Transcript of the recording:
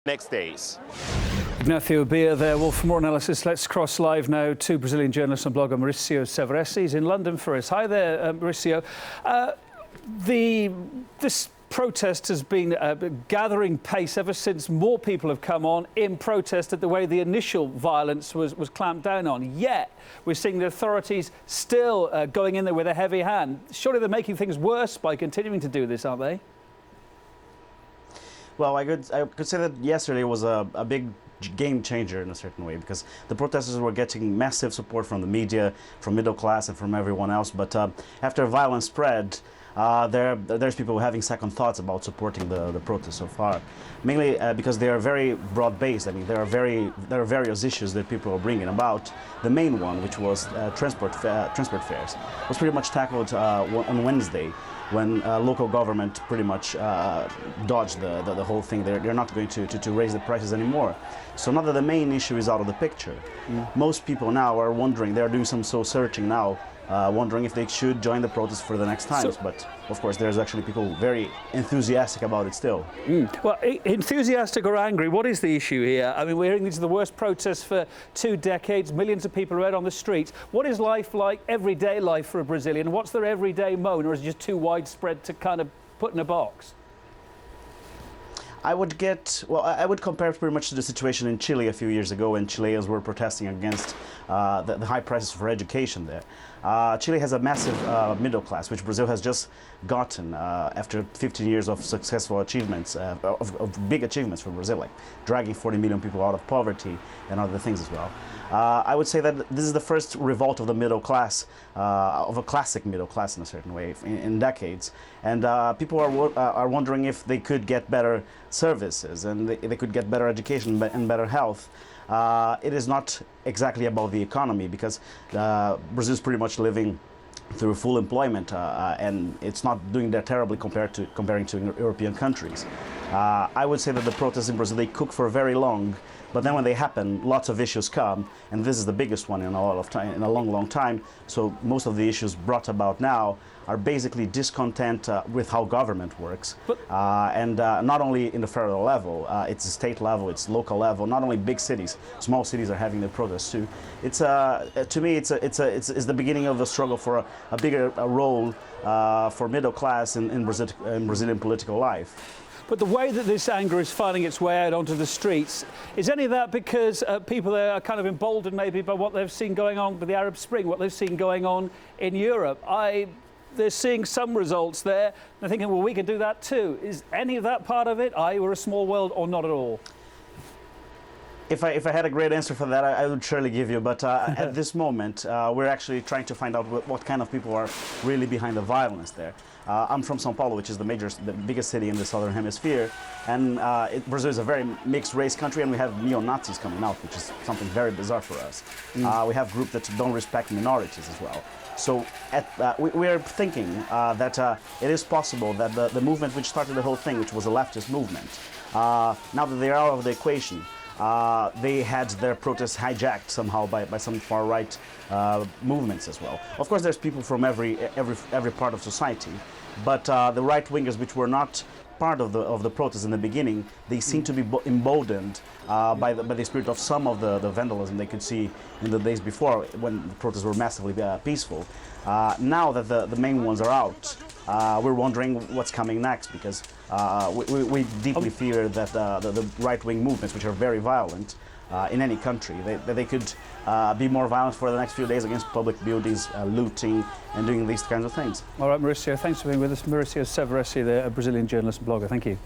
next days. Ignacio Bia there. Well, for more analysis, let's cross live now to Brazilian journalist and blogger Mauricio Severesi. He's in London for us. Hi there, Mauricio. This protest has been gathering pace ever since more people have come on in protest at the way the initial violence was clamped down on. Yet, we're seeing the authorities still going in there with a heavy hand. Surely they're making things worse by continuing to do this, aren't they? Well, I could say that yesterday was a big game changer in a certain way, because the protesters were getting massive support from the media, from middle class and from everyone else. But after violence spread, there's people having second thoughts about supporting the protest so far, mainly because they are very broad-based. I mean, there are various issues that people are bringing about. The main one, which was transport fares, was pretty much tackled on Wednesday, when local government pretty much dodged the whole thing. They're not going to raise the prices anymore. So now that the main issue is out of the picture, most people now are wondering, they're doing some soul searching now, wondering if they should join the protest for the next times. But of course, there's actually people very enthusiastic about it still. Well, enthusiastic or angry, what is the issue here? I mean, we're hearing these are the worst protests for 2 decades. Millions of people are out on the streets. What is life like, everyday life for a Brazilian? What's their everyday moan, or is it just too widespread to kind of put in a box? I would compare it pretty much to the situation in Chile a few years ago, when Chileans were protesting against the high prices for education there. Chile has a massive middle class, which Brazil has just gotten after 15 years of successful achievements, of big achievements for Brazil, like dragging 40 million people out of poverty and other things as well. I would say that this is the first revolt of the middle class, of a classic middle class in a certain way, in decades. And people are wondering if they could get better services, and they could get better education and better health. It is not exactly about the economy, because Brazil is pretty much living through full employment, and it's not doing that terribly comparing to European countries. I would say that the protests in Brazil, they cook for very long, but then when they happen, lots of issues come, and this is the biggest one in a long time. So most of the issues brought about now are basically discontent with how government works, and not only in the federal level, it's the state level, it's local level. Not only big cities, small cities are having their protests too. It's to me, it's the beginning of the struggle for a bigger role for middle class in Brazilian political life. But the way that this anger is finding its way out onto the streets, is any of that because people there are kind of emboldened maybe by what they've seen going on with the Arab Spring, what they've seen going on in Europe? They're seeing some results there. They're thinking, well, we can do that too. Is any of that part of it, we're a small world, or not at all? If I had a great answer for that, I would surely give you. But at this moment, we're actually trying to find out what kind of people are really behind the violence there. I'm from São Paulo, which is the biggest city in the southern hemisphere, and Brazil is a very mixed race country, and we have neo-Nazis coming out, which is something very bizarre for us. We have groups that don't respect minorities as well. So we are thinking that it is possible that the movement which started the whole thing, which was a leftist movement, now that they are out of the equation, they had their protests hijacked somehow by some far-right movements as well. Of course, there's people from every part of society, but the right-wingers, which were not part of the protest in the beginning, they seem to be emboldened by the spirit of some of the vandalism they could see in the days before, when the protests were massively peaceful. Now that the main ones are out, we're wondering what's coming next, because we deeply fear that the right-wing movements, which are very violent in any country, they could be more violent for the next few days against public buildings, looting, and doing these kinds of things. All right, Mauricio, thanks for being with us. Mauricio Severesi, a Brazilian journalist and blogger. Thank you.